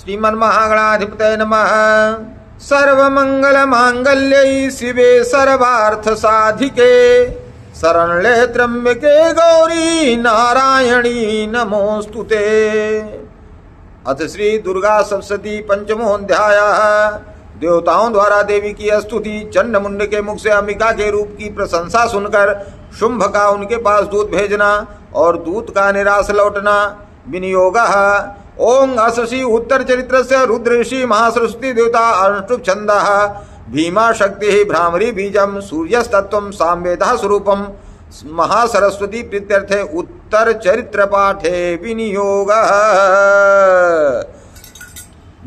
श्रीमन्महागणाधिपतये नमः। सर्वमंगलमांगल्ये शिवे सर्वार्थसाधिके शरण्ये त्र्यंबके गौरी नारायणी नमोस्तुते। अथ श्री दुर्गा सप्तशती पंचमोऽध्यायः। देवताओं द्वारा देवी की स्तुति। चंडमुंड के मुख से अंबिका के रूप की प्रशंसा सुनकर शुंभ का उनके पास दूत भेजना और दूत का निराश लौटना। विनियोगः। ओं अशि उत्तर चरित्र से रुद्र ऋषि महासरस्वती देवता अनुष्टुप छंदः भीमा शक्ति भ्रामरी बीजम सूर्यस्तत्वं सामवेदः स्वरूपम महासरस्वती प्रीत्यर्थे उत्तर चरित्र पाठे विनियोगः।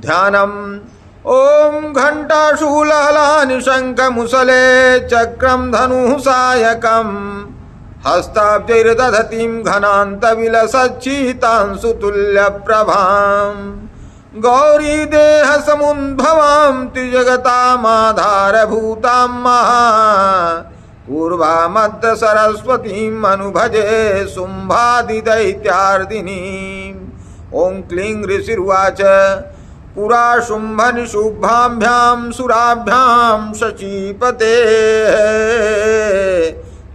ध्यानम्। ओम घंटाशूलहलानि शंखमुसले चक्रम धनुः सायकम् हस्ताब्जैर्दधतीं घनान्तविलसच्चितांशुतुल्यप्रभाम् गौरी देह समुद्भवां त्रिजगतामाधारभूतां महा पूर्वामद्र सरस्वतीम् अनुभजे शुम्भादिदैत्यार्दिनीम्। ओं क्लीं ऋषिर्वाच पुरा शुंभ निशुभाभ्यां सुराभ्यां शचीपते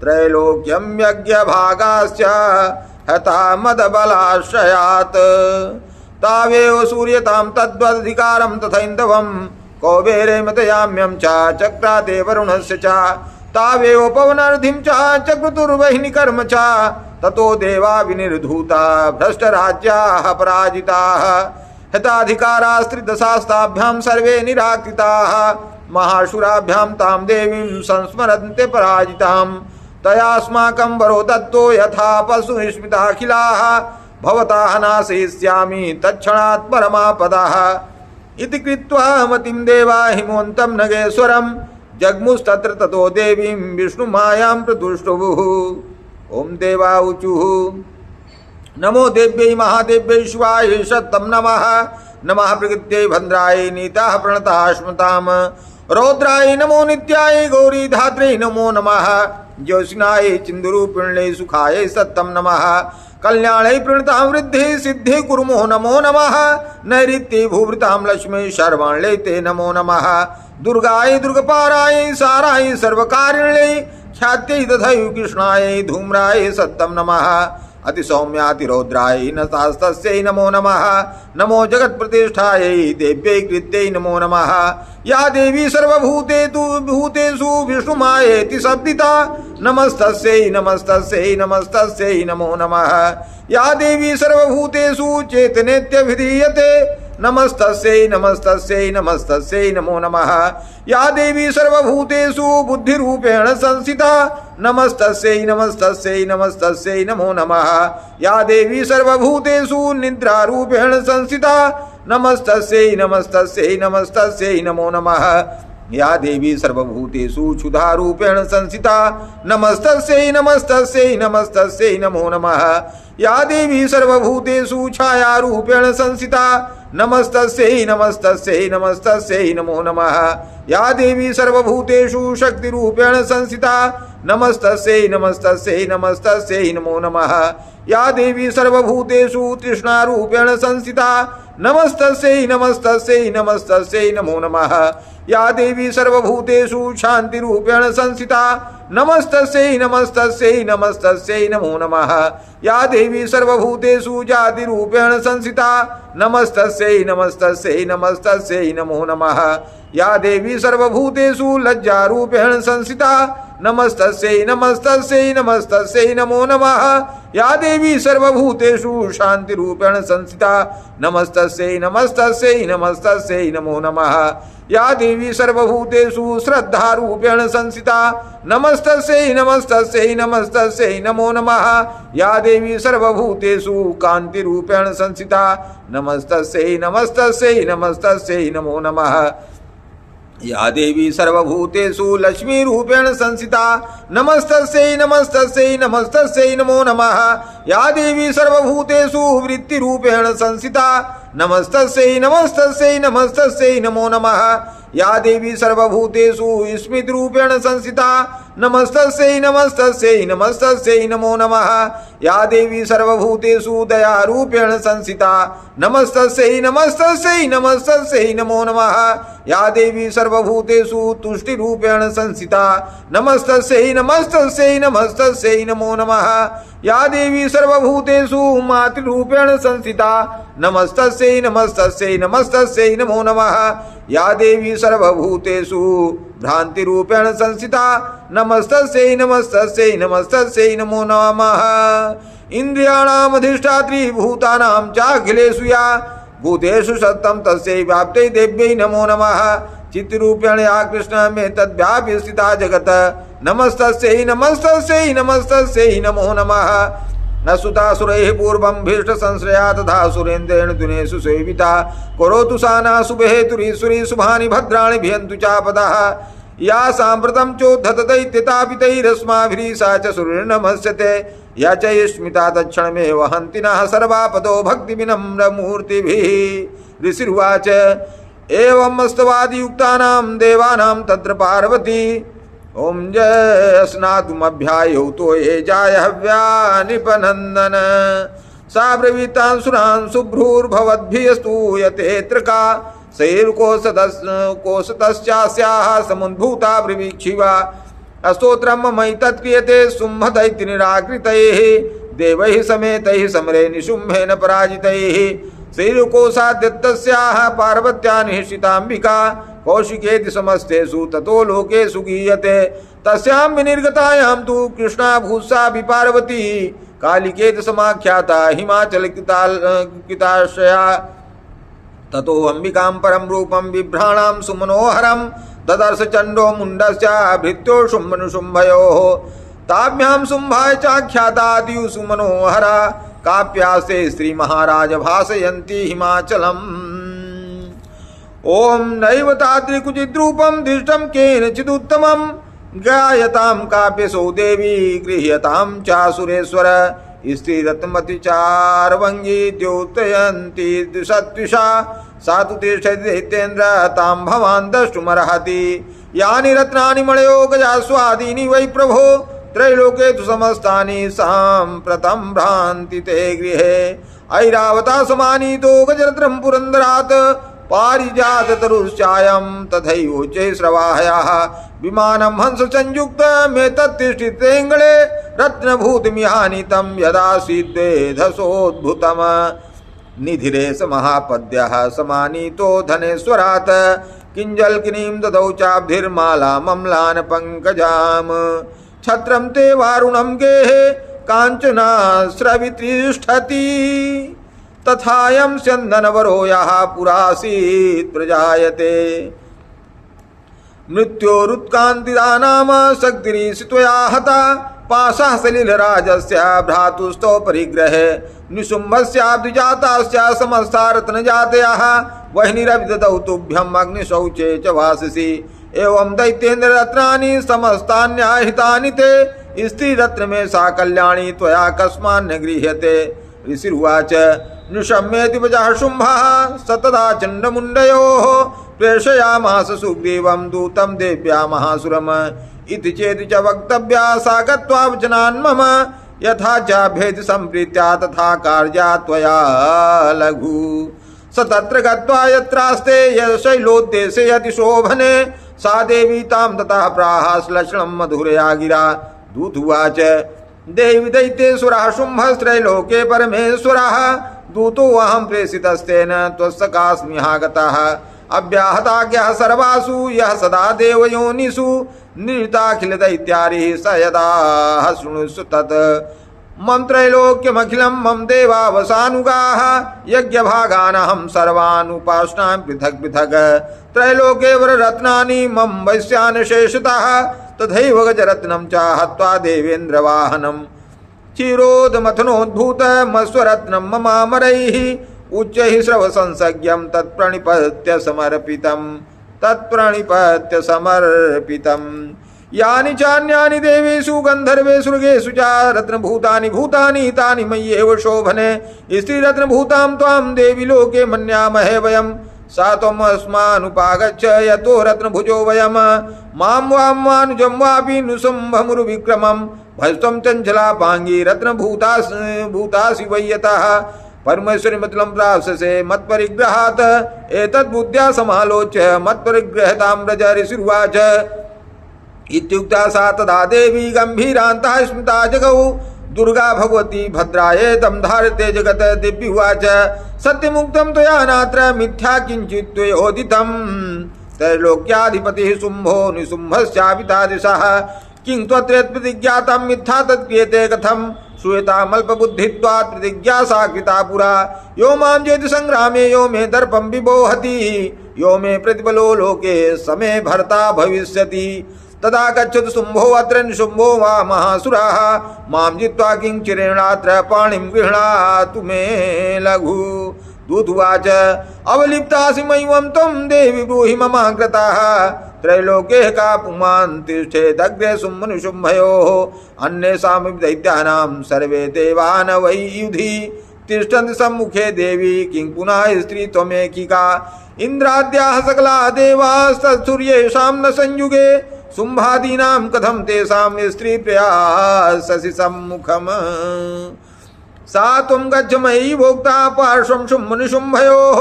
त्रैलोक्यं यज्ञभागाश्च हता मदबलाश्रयात् तावेव सूर्यतां तद्वदधिकारं तथैन्दवं कौबेरे मतयाम्यं च चक्राते वरुणस्य च तावेव पवनर्धिं च चक्रतुर्वहिनी कर्म च ततो देवा विनिर्धूता भ्रष्टराज्याः पराजिताः हताधिकारास्त्रिदशास्ताभ्यां सर्वे निराकृताः महाशुराभ्यां तां देवीं संस्मरन्ते पराजितां तयास्माकं वरो दत्तो यथा पशुस्मिताखिलाः भवतः नाशयिष्यामि तत्क्षणात् परमापदः इति कृत्वा मतिं देवा हिमवन्तं नगेश्वरं जग्मुस्तत्र ततो देवीं विष्णुमायां प्रतुष्टुवुः। ओं देवा ऊचुः नमो देव्यै महादेव्यै शिवाय सत्तं नमः। नमः प्रकृत्यै भद्राय नीताः प्रणताः स्मताम् रौद्राय नमो नित्याय गौरी धात्रै नमो नमः। ज्योत्स्नाय चिन्दूरूपिण्यै सुखाय सत्तं नमः। कल्याणै प्रणतां वृद्धे सिद्धे कुर्मो नमो नमः। नैऋत्ये भूभृतां लक्ष्मी शर्वाण्यै ते नमो नमः। दुर्गाय दुर्गपाराय साराय सर्वकारिण्यै ख्यात्यै तथैव कृष्णाय धूम्राय सत्तं नमः। अतिसौम्यातिरौद्राय नतास्तस्यै नमो नमः। नमो जगत्प्रतिष्ठायै देव्यै कृत्यै नमो नमः। या देवी सर्वभूतेषु विष्णुमायेति शब्दिता नमस्तस्यै नमस्तस्यै नमस्तस्यै नमो नमः। या देवी सर्वभूतेषु चेतनेत्यभिधीयते नमस्तस्यै नमस्तस्यै नमस्तस्यै नमो नमः। या देवी सर्वभूतेषु बुद्धिरूपेण संस्थिता नमस्तस्यै नमस्तस्यै नमस्तस्यै नमो नमः। या देवी सर्वभूतेषु निद्रारूपेण संस्थिता नमस्तस्यै नमस्तस्यै नमस्तस्यै नमो नमः। या देवी सर्वभूतेषु क्षुधारूपेण संस्थिता नमस्तस्यै नमस्तस्यै नमस्तस्यै नमो नमः। या देवी सर्वभूतेषु छायारूपेण संस्थिता नमस्तस्यै नमस्तस्यै नमस्तस्यै नमो नमः। या देवी सर्वभूतेषु शक्तिरूपेण संस्थिता नमस्तस्यै नमस्तस्यै नमस्तस्यै नमो नमः। या देवी सर्वभूतेषु तृष्णारूपेण संस्थिता नमस्तस्यै नमस्तस्यै नमस्तस्यै नमो नमः। या देवी सर्वभूतेषु शान्तिरूपेण संस्थिता नमस्तस्यै नमस्तस्यै नमस्तस्यै नमो नमः। या देवी सर्वभूतेषु जातिरूपेण संस्थिता नमस्तस्यै नमस्तस्यै नमस्तस्यै नमो नमः। या देवी सर्वभूतेषु लज्जारूपेण संस्थिता नमस्तस्यै नमस्तस्यै नमस्तस्यै नमो नमः। या देवी सर्वभूतेषु शान्तिरूपेण संस्थिता नमस्तस्यै नमस्तस्यै नमस्तस्यै नमो नमः। या देवी सर्वभूतेषु श्रद्धारूपेण संस्थिता नमस्तस्यै नमस्तस्यै नमस्तस्यै नमो नमः। या देवी सर्वभूतेषु कान्तिरूपेण संस्थिता नमस्तस्यै नमस्तस्यै नमस्तस्यै नमो नमः। या देवी सर्वभूतेषु लक्ष्मीरूपेण संस्थिता नमस्तस्यै नमस्तस्यै नमस्तस्यै नमो नमः। या देवी सर्वभूतेषु वृत्तिरूपेण संस्थिता नमस्तस्यै नमस्तस्यै नमस्तस्यै नमो नमः। या देवी सर्वभूतेषु स्मृतिरूपेण संस्थिता नमस्तस्यै नमस्तस्यै नमस्तस्यै नमो नमः। या देवी सर्वभूतेषु दयारूपेण संस्थिता नमस्तस्यै नमस्तस्यै नमस्तस्यै नमो नमः। या देवी सर्वभूतेषु तुष्टिरूपेण संस्थिता नमस्तस्यै नमस्तस्यै नमस्तस्यै नमो नमः। या देवी सर्वभूतेषु मातृरूपेण संस्थिता नमस्तस्यै नमस्तस्यै नमस्तस्यै नमो नमः। या देवी सर्वभूतेषु भ्रांतिरूपेण संस्थिता नमस्तस्यै नमस्तस्यै नमस्तस्यै नमो नमः। इंद्रियाणाम् अधिष्ठात्री भूतानां चाखिलेषु या भूतेषु सत्तं तस्यै व्याप्त्यै देव्यै नमो नमः। चित्रूपेण या कृष्ण में तद्व्याप्य स्थिता जगत नमस्तस्यै नमस्तस्यै नमस्तस्यै नमो नमः। न सुतासुरैः पूर्वं भीष्ट संश्रया तथा सुरेन्द्रेण दुनेषु सेविता करोतु सा न शुभहेतुरीश्वरी शुभानि भद्राणि भियन्तु चापदः। या साम्प्रतं चोद्धत दैत्यतापितैरस्माभिः सा च सुरीर्नमस्यते या च स्मिता तत्क्षणमेव हन्ति नः सर्वापदो भक्तिविनम्रमूर्तिभिः। ऋषिर्वाच एवं स्तवादियुक्तानां देवानां तत्र पार्वती ओम जय स्नातुमभ्यायौ तो ये जाय हव्या निपनंदन। सा ब्रवीतान् सुरान् शुभ्रूर्भवद्भिस्तूयतेऽत्र का सैर्कोशतश्चास्याः समुद्भूता ब्रवीक्षिवा। स्तोत्रं मयि तत्क्रियते शुम्भदैत्यनिराकृतैः देवैः समेतैः समरे निशुम्भेन पराजितैः। शैलकोशाद्यतस्याः पार्वत्या निःश्रिताम्बिका कौशिकेति समस्तेषु ततो लोकेषु गीयते। तस्यां विनिर्गतायां तु कृष्णा भूषा विपार्वती कालिकेति समाख्याता हिमाचलकिताश्रया। ततो अंबिकां परं रूपं बिभ्राणां सुमनोहरं ददर्श चण्डो मुण्डस्य भृत्यो शुम्भनुशुम्भयोः। ताभ्यां शुम्भाय चाख्याता दिवु सुमनोहरा काप्यास्ते स्त्री महाराज भासयन्ति हिमाचलम्। ओम नैव तादृकुचिद्रूपं दृष्टं केनचिदुत्तमं गायतां काव्यसौ देवी गृह्यतां चासुरेश्वर। स्त्रीरत्नमति चार्वङ्गी द्योतयन्ती सत्विषा सा तु तिष्ठति दैत्येन्द्र तां भवान् द्रष्टुमर्हति। यानि रत्नानि मणयो गजास्वादीनि वै प्रभो त्रैलोके तु समस्तानि साम्प्रतं भ्रान्ति ते गृहे। ऐरावता समानीतो गजरत्नं पुरन्दरात् पारिजात तरुश्चायं तथैवोच्चैः श्रवाहयाः। विमानं हंससंयुक्त मे तत्तिष्ठितेऽङ्गळे रत्नभूतमिहानितं यदासीद्वेधसोद्भुतम्। निधिरेश महापद्यः समानीतो धनेश्वरात् किञ्जल्किनीं ददौ चाब्धिर्मालामम्लान् पङ्कजाम्। छत्रं ते वारुणं गेहे काञ्चना स्रवितिष्ठति तथायं स्यन्दनवरो यः पुरासीत् प्रजायते। मृत्योरुत्कान्तिदानाम शक्तिरीशित्वया हता पाशः सलिलराजस्य भ्रातुस्तौ परिग्रहे। निशुम्भस्याब्धिजाताश्च समस्ता रत्नजातयः वह्निरभिददौ तुभ्यम् अग्निशौचे च वाससि। एवं दैत्येन्द्ररत्नानि समस्तान्याहितानि ते स्त्रीरत्नमे सा कल्याणी त्वया कस्मान्न गृह्यते। ऋषिरुवाच निशम्येति वचः शुम्भः सतदा चण्डमुण्डयोः प्रेषयामास सुग्रीवं दूतं देव्या महासुरम्। इति चेति च वक्तव्या सा गत्वा वचनान् मम यथा चाभ्येति सम्प्रीत्या तथा कार्या त्वया लघु। स तत्र गत्वा यत्रास्ते शैलोद्देशे अतिशोभने सा देवी तां ततः प्राह श्लक्ष्णं मधुरया गिरा। दूतुवाच देवी दैत्येश्वरः शुम्भस्त्रैलोके परमेश्वरः दूतोऽहं प्रेषितस्तेन त्वत्सकास्म्यहागतः। अव्याहताज्ञः सर्वासु यः सदा देवयोनिषु निरताखिलदैत्यारिः स यदा शृणुषु तत्। मम त्रैलोक्यमखिलं मम देवावसानुगाः यज्ञभागानहं सर्वानुपासनामि पृथक् पृथक्। त्रैलोके वररत्नानि मम वैश्यानशेषतः तथैव गजरत्नं च हत्वा देवेन्द्रवाहनं। क्षीरोदमथनोद्भूतमस्वरत्नं ममामरैः उच्चैः श्रवसंसज्ञं तत्प्रणिपत्य समर्पितम्। यानि चान्यानि देवेषु गन्धर्वेषु मृगेषु च रत्नभूतानि भूतानि तानि मय्येव शोभने। स्त्रीरत्नभूतां त्वां देवी लोके मन्यामहे वयं सा त्वमस्मानुपागच्छ यतो रत्नभुजो वयम् मां वां मानुजं वापि नुशुम्भमुरुविक्रमं भजत्वं चञ्चलापाङ्गी रत्नभूतासि वै यतः परमेश्वरी मतलं प्राप्स्यसे मत्परिग्रहात् एतद्बुद्ध्या समालोच्य मत्परिग्रहतां व्रज ऋषिरुवाच इत्युक्ता सा तदा देवी गम्भीरान्तः स्मिता जगौ दुर्गा भगवती भद्राये तं धारते जगत् दिव्युवाच सत्यमुक्तं त्वया नात्र मिथ्या किञ्चित् त्वयोदितं त्रैलोक्याधिपतिः शुम्भो निशुम्भश्चापितादिशः किं त्वत्रेत्प्रतिज्ञातं मिथ्या तत्क्रियते कथं श्रूयतामल्पबुद्धित्वात् प्रतिज्ञा सा कृता पुरा यो मां जेति संग्रामे यो मे दर्पं विबोहति यो मे प्रतिबलो लोके समे भर्ता भविष्यति तदा गच्छतु शुम्भो अत्र निशुम्भो वा महासुराः मां जित्वा किं चिरेणात्र पाणिं गृह्णातु मे लघु दूतुवाच अवलिप्तासि मय्यं त्वं देवि ब्रूहि ममाकृताः त्रैलोक्यः का पुमान् तिष्ठेदग्रे शुम्भनिशुम्भयोः अन्येषामपि दैत्यानां सर्वे देवान् वै युधि तिष्ठन्ति सम्मुखे देवी किं पुनः स्त्री त्वमेकिका इन्द्राद्याः सकला देवास्तत्सूर्येषां न संयुगे शुम्भादीनां कथं तेषां स्त्री प्रिया शशि सम्मुखम् सा त्वं गच्छ मयि भोक्ता पार्श्वं शुम्भनिशुम्भयोः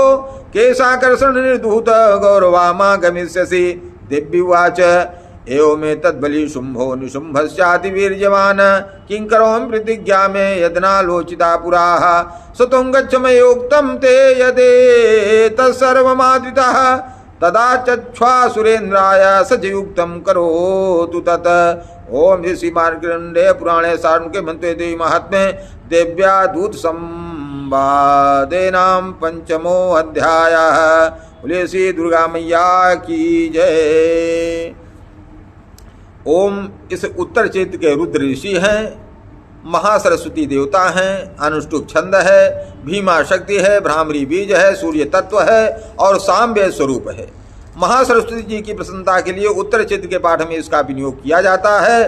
केशाकर्षण निर्धूत गौरवामा गमिष्यसि दिव्युवाच एवमेतद्बली शुम्भो निशुम्भस्यातिवीर्यवान् किं करोमि प्रतिज्ञा मे यदनालोचिता पुराः स त्वं गच्छ मयोक्तं ते यदेतत्सर्वमादृतः तदा चक्ष्वासुरेन्द्राय सजयुक्तं करोतु तत् ओम श्री मार्कण्डेय पुराणे सारणके मंत्रे देवी महात्म्ये देव्या दूत संवादेनां पंचमो अध्यायः। बोलिए श्री दुर्गा मैया की जय। ओम इस उत्तर क्षेत्र के रुद्र ऋषि हैं, महासरस्वती देवता हैं, अनुष्टुप छंद है, भीमा शक्ति है, भ्रामरी बीज है, सूर्य तत्व है और साम्य स्वरूप है। महासरस्वती जी की प्रसन्नता के लिए उत्तर क्षेत्र के पाठ में इसका विनियोग किया जाता है,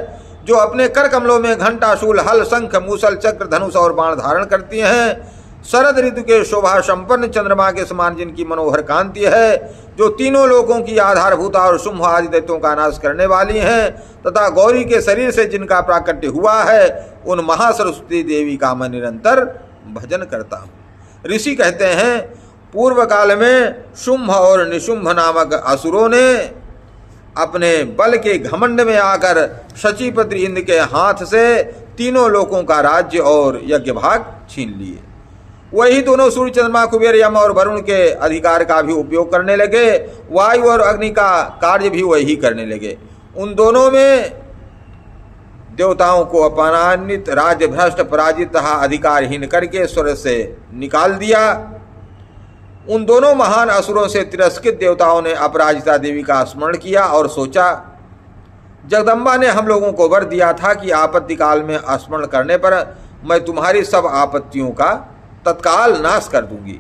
जो अपने कर कमलों में घंटा, शूल, हल, शंख, मूसल, चक्र, धनुष और बाण धारण करती हैं। शरद ऋतु के शोभा संपन्न चंद्रमा के समान जिनकी मनोहर कांति है, जो तीनों लोकों की आधारभूता और शुंभ आदि दैत्यों का नाश करने वाली हैं, तथा गौरी के शरीर से जिनका प्राकट्य हुआ है, उन महासरस्वती देवी का मैं निरंतर भजन करता हूँ। ऋषि कहते हैं, पूर्व काल में शुंभ और निशुंभ नामक असुरों ने अपने बल के घमंड में आकर शचीपति इंद्र के हाथ से तीनों लोकों का राज्य और यज्ञ भाग छीन लिए। वही दोनों सूर्य, चंद्रमा, कुबेर, यम और वरुण के अधिकार का भी उपयोग करने लगे। वायु और अग्नि का कार्य भी वही करने लगे। उन दोनों में देवताओं को अपमानित, राज्य भ्रष्ट, पराजित तथा अधिकारहीन करके स्वर्ग से निकाल दिया। उन दोनों महान असुरों से तिरस्कृत देवताओं ने अपराजिता देवी का स्मरण किया और सोचा, जगदम्बा ने हम लोगों को वर दिया था कि आपत्ति काल में स्मरण करने पर मैं तुम्हारी सब आपत्तियों का तत्काल नाश कर दूंगी।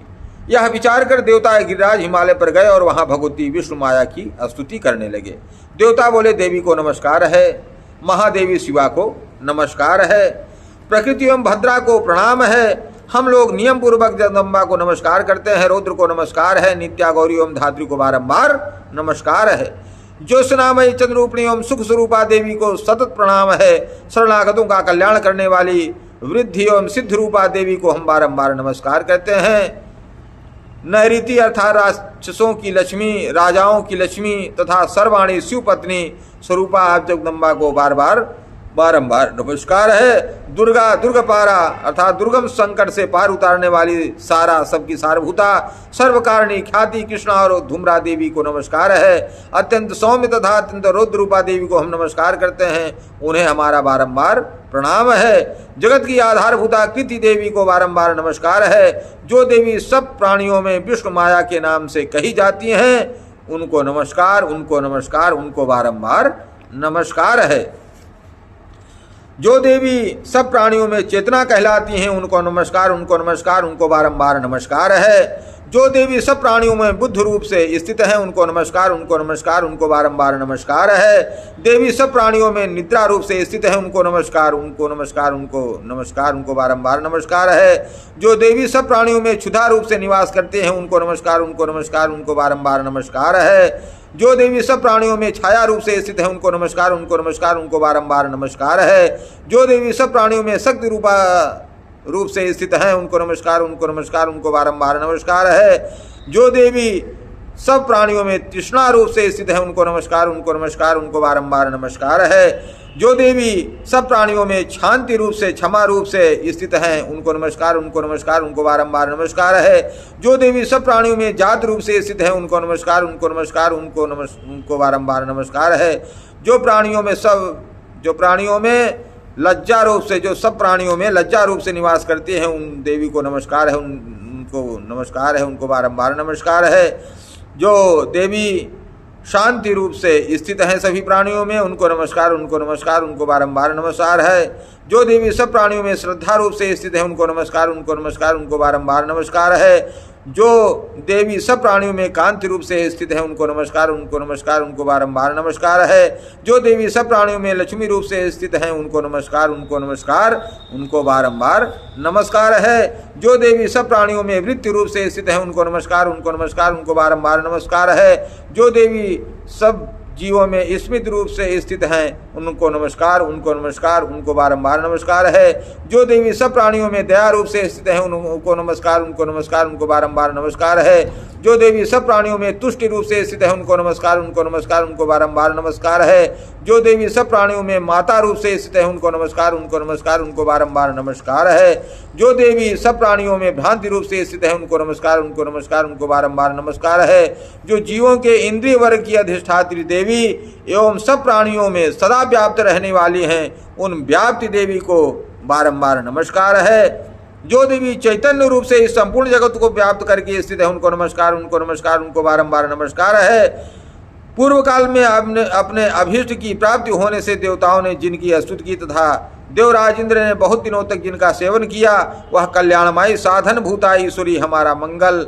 यह विचार कर देवता गिरिराज हिमालय पर गए और वहां भगवती विष्णु माया की स्तुति करने लगे। देवता बोले, देवी को नमस्कार है, महादेवी शिवा को नमस्कार है, प्रकृति एवं भद्रा को प्रणाम है। हम लोग नियम पूर्वक जगदम्बा को नमस्कार करते हैं, रौद्र को नमस्कार है, नित्या गौरी एवं धात्री को बारंबार नमस्कार है, ज्योत्सनामयी चंद्रूपिणी एवं सुख स्वरूपा देवी को सतत प्रणाम है, शरणागतों का कल्याण करने वाली वृद्धि एवं सिद्ध रूपा देवी को हम बारंबार नमस्कार करते हैं। नैऋति अर्थात राक्षसों की लक्ष्मी, राजाओं की लक्ष्मी तथा सर्वाणी शिव पत्नी स्वरूपा आप जगदम्बा को बारंबार नमस्कार है। दुर्गा, दुर्गपारा अर्थात दुर्गम संकट से पार उतारने वाली सारा सबकी सारभूता सर्वकारिणी ख्याति कृष्णा और धूम्रा देवी को नमस्कार है। अत्यंत सौम्य तथा अत्यंत रौद्र रूपा देवी को हम नमस्कार करते हैं, उन्हें हमारा बारंबार प्रणाम है। जगत की आधारभूता कृति देवी को बारंबार नमस्कार है। जो देवी सब प्राणियों में विष्णु माया के नाम से कही जाती हैं, उनको नमस्कार, उनको नमस्कार, उनको बारंबार नमस्कार है। जो देवी सब प्राणियों में चेतना कहलाती हैं, उनको नमस्कार, उनको नमस्कार, उनको बारंबार नमस्कार है। जो देवी सब प्राणियों में बुद्ध रूप से स्थित हैं उनको नमस्कार, उनको नमस्कार, उनको बारंबार नमस्कार है। देवी सब प्राणियों में निद्रा रूप से स्थित है उनको नमस्कार, उनको नमस्कार, उनको नमस्कार, उनको बारंबार नमस्कार है। जो देवी सब प्राणियों में क्षुधा रूप से निवास करते हैं उनको नमस्कार, उनको नमस्कार, उनको बारंबार नमस्कार है। जो देवी सब प्राणियों में छाया रूप से स्थित है उनको नमस्कार, उनको नमस्कार, उनको बारंबार नमस्कार है। जो देवी सब प्राणियों में शक्ति रूप से स्थित हैं उनको नमस्कार, उनको नमस्कार, उनको बारंबार नमस्कार है। जो देवी सब प्राणियों में तृष्णा रूप से स्थित है उनको नमस्कार, उनको नमस्कार, उनको बारंबार नमस्कार है। जो देवी सब प्राणियों में शांति रूप से क्षमा रूप से स्थित हैं उनको नमस्कार, उनको नमस्कार, उनको बारंबार नमस्कार है। जो देवी सब प्राणियों में जात रूप से स्थित है उनको नमस्कार, उनको नमस्कार, उनको बारंबार नमस्कार है। जो प्राणियों में लज्जा रूप से, जो सब प्राणियों में लज्जा रूप से निवास करते हैं उन देवी को नमस्कार है, उनको नमस्कार है, उनको बारंबार नमस्कार है। जो देवी शांति रूप से स्थित हैं सभी प्राणियों में उनको नमस्कार, उनको नमस्कार, उनको बारंबार नमस्कार है। जो देवी सब प्राणियों में श्रद्धा रूप से स्थित है उनको नमस्कार, उनको नमस्कार, उनको बारंबार नमस्कार है। जो देवी सब प्राणियों में कांति रूप से स्थित है उनको नमस्कार, उनको नमस्कार, उनको बारंबार नमस्कार है। जो देवी सब प्राणियों में लक्ष्मी रूप से स्थित हैं उनको नमस्कार, उनको नमस्कार, उनको बारंबार नमस्कार है। जो देवी सब प्राणियों में वृत्ति रूप से स्थित है उनको नमस्कार, उनको नमस्कार, उनको बारंबार नमस्कार है। जो देवी सब जीवों में स्मित रूप से स्थित हैं उनको नमस्कार, उनको नमस्कार, उनको बारंबार नमस्कार है। जो देवी सब प्राणियों में दया रूप से स्थित हैं उनको नमस्कार, उनको नमस्कार, उनको बारंबार नमस्कार है। जो देवी सब प्राणियों में तुष्टि रूप से स्थित है उनको नमस्कार, उनको नमस्कार, उनको बारंबार नमस्कार है। जो देवी सब प्राणियों में माता रूप से स्थित है उनको नमस्कार, उनको नमस्कार, उनको बारंबार नमस्कार है। जो देवी सब प्राणियों में भ्रांति रूप से स्थित है उनको नमस्कार, उनको नमस्कार, उनको बारंबार नमस्कार है। जो जीवों के इंद्रिय वर्ग की अधिष्ठात्री देवी एवं सब प्राणियों में सदा व्याप्त रहने वाली हैं उन व्याप्ति देवी को बारंबार नमस्कार है। जो देवी चैतन्य रूप से इस संपूर्ण जगत को व्याप्त करके स्थित है उनको नमस्कार, उनको नमस्कार, उनको बारंबार नमस्कार है। पूर्व काल में अपने अभीष्ट की प्राप्ति होने से देवताओं ने जिनकी स्तुति की तथा देवराज इंद्र ने बहुत दिनों तक जिनका सेवन किया वह कल्याणमयी साधन भूता ईश्वरी हमारा मंगल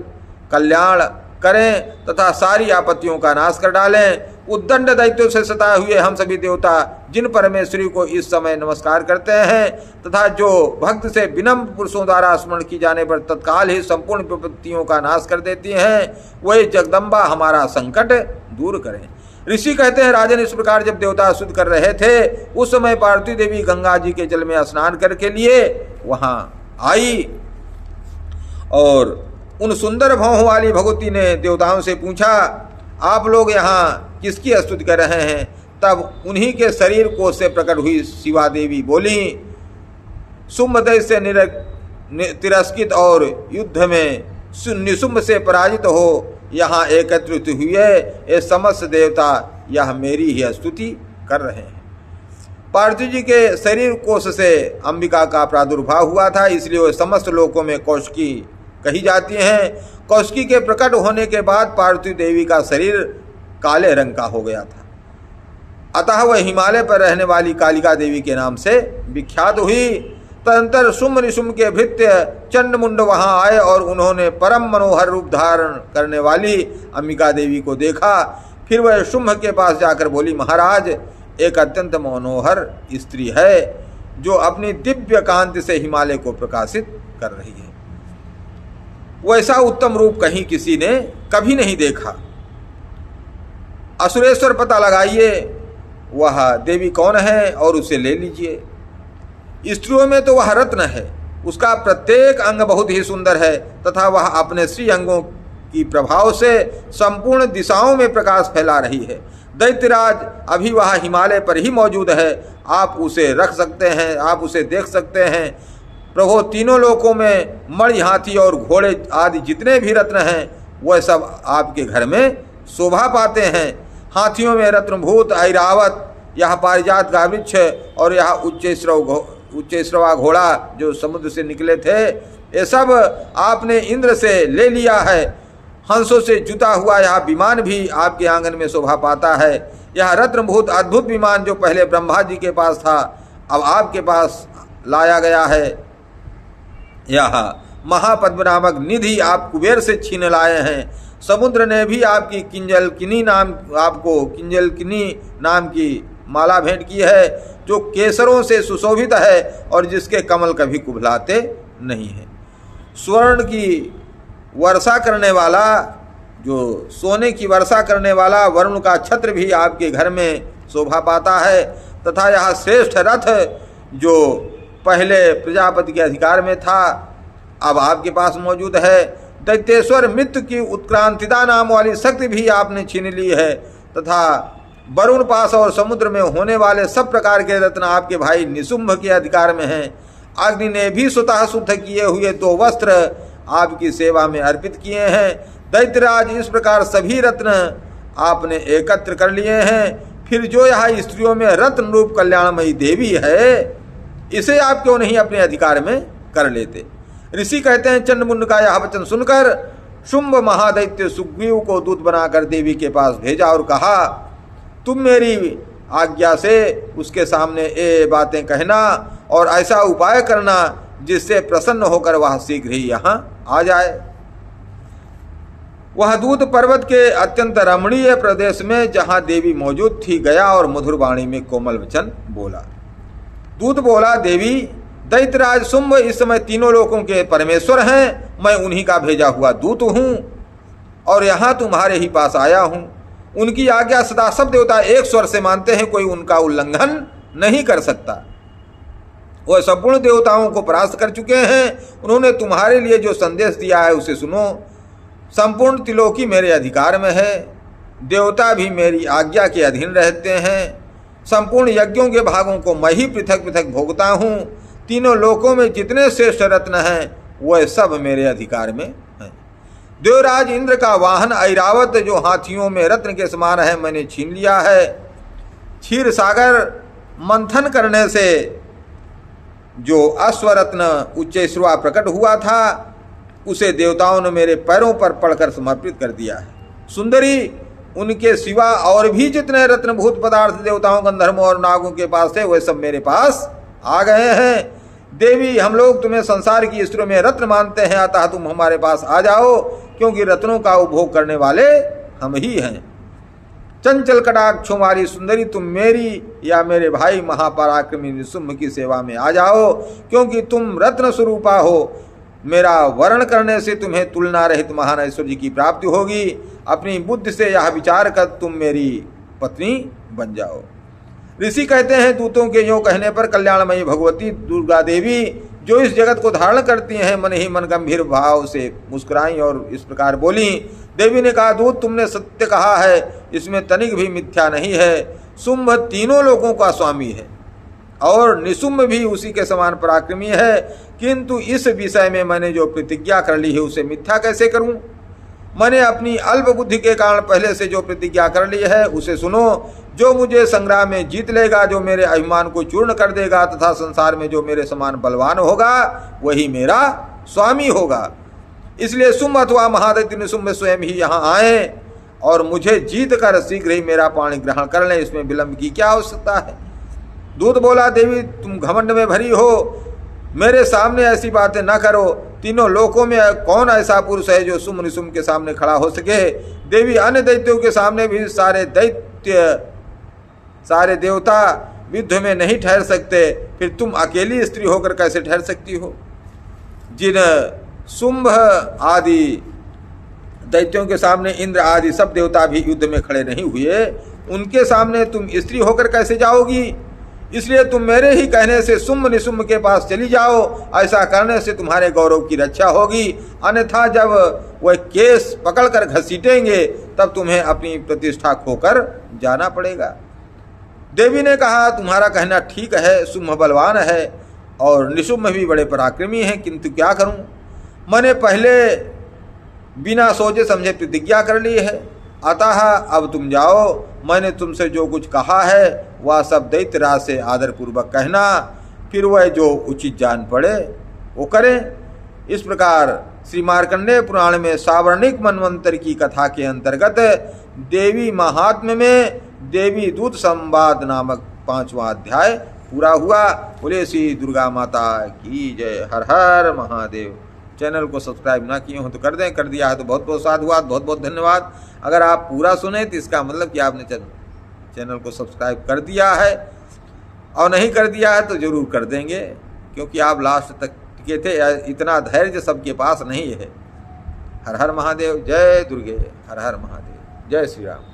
कल्याण करें तथा सारी आपत्तियों का नाश कर डालें। उद्दंड दैत्यों से सताए हुए हम सभी देवता जिन परमेश्वरी को इस समय नमस्कार करते हैं तथा जो भक्त से विनम्र पुरुषों द्वारा स्मरण की जाने पर तत्काल ही संपूर्ण विपत्तियों का नाश कर देती हैं, वही जगदम्बा हमारा संकट दूर करें। ऋषि कहते हैं, राजन इस प्रकार जब देवता शुद्ध कर रहे थे उस समय पार्वती देवी गंगा जी के जल में स्नान करके लिए वहां आई और उन सुंदर भौहों वाली भगवती ने देवताओं से पूछा, आप लोग यहाँ किसकी स्तुति कर रहे हैं? तब उन्हीं के शरीर कोश से प्रकट हुई शिवा देवी बोली, शुंभदेव से तिरस्कृत और युद्ध में निशुंभ से पराजित हो यहाँ एकत्रित हुए ये समस्त देवता यह मेरी ही स्तुति कर रहे हैं। पार्वती जी के शरीर कोश से अंबिका का प्रादुर्भाव हुआ था, इसलिए वह समस्त लोकों में कौशिकी कही जाती हैं। कौशिकी के प्रकट होने के बाद पार्वती देवी का शरीर काले रंग का हो गया था, अतः वह हिमालय पर रहने वाली कालिका देवी के नाम से विख्यात हुई। तदंतर शुंभ निशुंभ के भृत्य चंडमुंड वहां आए और उन्होंने परम मनोहर रूप धारण करने वाली अंबिका देवी को देखा। फिर वह शुंभ के पास जाकर बोली, महाराज एक अत्यंत मनोहर स्त्री है जो अपनी दिव्य कांति से हिमालय को प्रकाशित कर रही है। वैसा उत्तम रूप कहीं किसी ने कभी नहीं देखा। असुरेश्वर पता लगाइए वह देवी कौन है और उसे ले लीजिए। स्त्रियों में तो वह रत्न है, उसका प्रत्येक अंग बहुत ही सुंदर है तथा वह अपने श्री अंगों की प्रभाव से संपूर्ण दिशाओं में प्रकाश फैला रही है। दैत्यराज अभी वह हिमालय पर ही मौजूद है, आप उसे रख सकते हैं, आप उसे देख सकते हैं। प्रभु तीनों लोकों में मणि, हाथी और घोड़े आदि जितने भी रत्न हैं वह सब आपके घर में शोभा पाते हैं। हाथियों में रत्नभूत ऐरावत, यह पारिजात का वृक्ष और यह उच्चैश्रवा घोड़ा जो समुद्र से निकले थे, ये सब आपने इंद्र से ले लिया है। हंसों से जुता हुआ यह विमान भी आपके आंगन में शोभा पाता है। यह रत्नभूत अद्भुत विमान जो पहले ब्रह्मा जी के पास था अब आपके पास लाया गया है। यह महापद्म निधि आप कुबेर से छीन लाए हैं। समुद्र ने भी आपकी किंजलकिनी नाम की माला भेंट की है, जो केसरों से सुशोभित है और जिसके कमल कभी कुबलाते नहीं हैं। स्वर्ण की वर्षा करने वाला, जो सोने की वर्षा करने वाला वरुण का छत्र भी आपके घर में शोभा पाता है, तथा यह श्रेष्ठ रथ जो पहले प्रजापति के अधिकार में था अब आपके पास मौजूद है। दैत्येश्वर मित्र की उत्क्रांतिदा नाम वाली शक्ति भी आपने छीन ली है, तथा वरुण पास और समुद्र में होने वाले सब प्रकार के रत्न आपके भाई निशुंभ के अधिकार में हैं। अग्नि ने भी स्वतः शुद्ध किए हुए 2 वस्त्र आपकी सेवा में अर्पित किए हैं। दैत्यराज, इस प्रकार सभी रत्न आपने एकत्र कर लिए हैं। फिर जो यह स्त्रियों में रत्न रूप कल्याणमयी देवी है, इसे आप क्यों नहीं अपने अधिकार में कर लेते। ऋषि कहते हैं, चंडमुंड का यह वचन सुनकर शुंभ महादैत्य सुग्रीव को दूत बनाकर देवी के पास भेजा और कहा, तुम मेरी आज्ञा से उसके सामने ये बातें कहना और ऐसा उपाय करना जिससे प्रसन्न होकर वह शीघ्र ही यहाँ आ जाए। वह दूत पर्वत के अत्यंत रमणीय प्रदेश में जहाँ देवी मौजूद थी गया और मधुर वाणी में कोमल वचन बोला। दूत बोला, देवी, दैत्यराज शुंभ इस समय तीनों लोकों के परमेश्वर हैं। मैं उन्हीं का भेजा हुआ दूत हूँ और यहाँ तुम्हारे ही पास आया हूँ। उनकी आज्ञा सदा सब देवता एक स्वर से मानते हैं, कोई उनका उल्लंघन नहीं कर सकता। वह संपूर्ण देवताओं को परास्त कर चुके हैं। उन्होंने तुम्हारे लिए जो संदेश दिया है उसे सुनो। संपूर्ण त्रिलोकी मेरे अधिकार में है, देवता भी मेरी आज्ञा के अधीन रहते हैं। संपूर्ण यज्ञों के भागों को मैं ही पृथक पृथक भोगता हूँ। तीनों लोकों में जितने श्रेष्ठ रत्न हैं वह सब मेरे अधिकार में हैं। देवराज इंद्र का वाहन ऐरावत जो हाथियों में रत्न के समान है मैंने छीन लिया है। क्षीर सागर मंथन करने से जो अश्वरत्न उच्चैश्रवा प्रकट हुआ था उसे देवताओं ने मेरे पैरों पर पड़कर समर्पित कर दिया है। सुंदरी, उनके सिवा और भी जितने रत्नभूत पदार्थ देवताओं, गंधर्वों और नागों के पास थे वे सब मेरे पास आ गए हैं। देवी, हम लोग तुम्हें संसार की स्त्रियों में रत्न मानते हैं, अतः तुम हमारे पास आ जाओ, क्योंकि रत्नों का उपभोग करने वाले हम ही हैं। चंचल कटाक्षों वाली सुंदरी, तुम मेरी या मेरे भाई महापराक्रमी निशुंभ की सेवा में आ जाओ, क्योंकि तुम रत्न स्वरूपा हो। मेरा वर्ण करने से तुम्हें तुलना रहित महान ऐश्वर्य की प्राप्ति होगी। अपनी बुद्धि से यह विचार कर तुम मेरी पत्नी बन जाओ। ऋषि कहते हैं, दूतों के यों कहने पर कल्याणमयी भगवती दुर्गा देवी जो इस जगत को धारण करती हैं मन ही मन गंभीर भाव से मुस्कुराई और इस प्रकार बोली। देवी ने कहा, दूत, तुमने सत्य कहा है, इसमें तनिक भी मिथ्या नहीं है। शुंभ तीनों लोगों का स्वामी है और निशुंभ भी उसी के समान पराक्रमी है, किंतु इस विषय में मैंने जो प्रतिज्ञा कर ली है उसे मिथ्या कैसे करूं। मैंने अपनी अल्प बुद्धि के कारण पहले से जो प्रतिज्ञा कर ली है उसे सुनो। जो मुझे संग्राम में जीत लेगा, जो मेरे अभिमान को चूर्ण कर देगा तथा संसार में जो मेरे समान बलवान होगा वही मेरा स्वामी होगा। इसलिए शुंभ अथवा महादैत्य निशुंभ स्वयं ही यहाँ आए और मुझे जीत कर शीघ्र ही मेरा पाणी ग्रहण कर लें, इसमें विलंब की क्या आवश्यकता है। दूत बोला, देवी, तुम घमंड में भरी हो, मेरे सामने ऐसी बातें न करो। तीनों लोकों में कौन ऐसा पुरुष है जो शुंभ निशुंभ के सामने खड़ा हो सके। देवी, अन्य दैत्यों के सामने भी सारे देवता युद्ध में नहीं ठहर सकते, फिर तुम अकेली स्त्री होकर कैसे ठहर सकती हो। जिन शुंभ आदि दैत्यों के सामने इंद्र आदि सब देवता भी युद्ध में खड़े नहीं हुए, उनके सामने तुम स्त्री होकर कैसे जाओगी। इसलिए तुम मेरे ही कहने से शुंभ निशुंभ के पास चली जाओ। ऐसा करने से तुम्हारे गौरव की रक्षा होगी, अन्यथा जब वह केस पकड़कर घसीटेंगे तब तुम्हें अपनी प्रतिष्ठा खोकर जाना पड़ेगा। देवी ने कहा, तुम्हारा कहना ठीक है, शुंभ बलवान है और निशुंभ भी बड़े पराक्रमी हैं, किंतु क्या करूं। मैंने पहले बिना सोचे समझे प्रतिज्ञा कर ली है, अतः अब तुम जाओ। मैंने तुमसे जो कुछ कहा है वह सब दैत्यराज से आदरपूर्वक कहना, फिर वह जो उचित जान पड़े वो करें। इस प्रकार श्री मार्कंडेय पुराण में सावर्णिक मनवंतर की कथा के अंतर्गत देवी महात्म्य में देवी दूत संवाद नामक 5वां अध्याय पूरा हुआ। बोले श्री दुर्गा माता की जय। हर हर महादेव। चैनल को सब्सक्राइब ना किए हो तो कर दें, कर दिया है तो बहुत बहुत साधुवाद, बहुत बहुत धन्यवाद। अगर आप पूरा सुने तो इसका मतलब कि आपने चैनल को सब्सक्राइब कर दिया है, और नहीं कर दिया है तो ज़रूर कर देंगे, क्योंकि आप लास्ट तक टिके थे। इतना धैर्य सबके पास नहीं है। हर हर महादेव, जय दुर्गे, हर हर महादेव, जय श्री राम।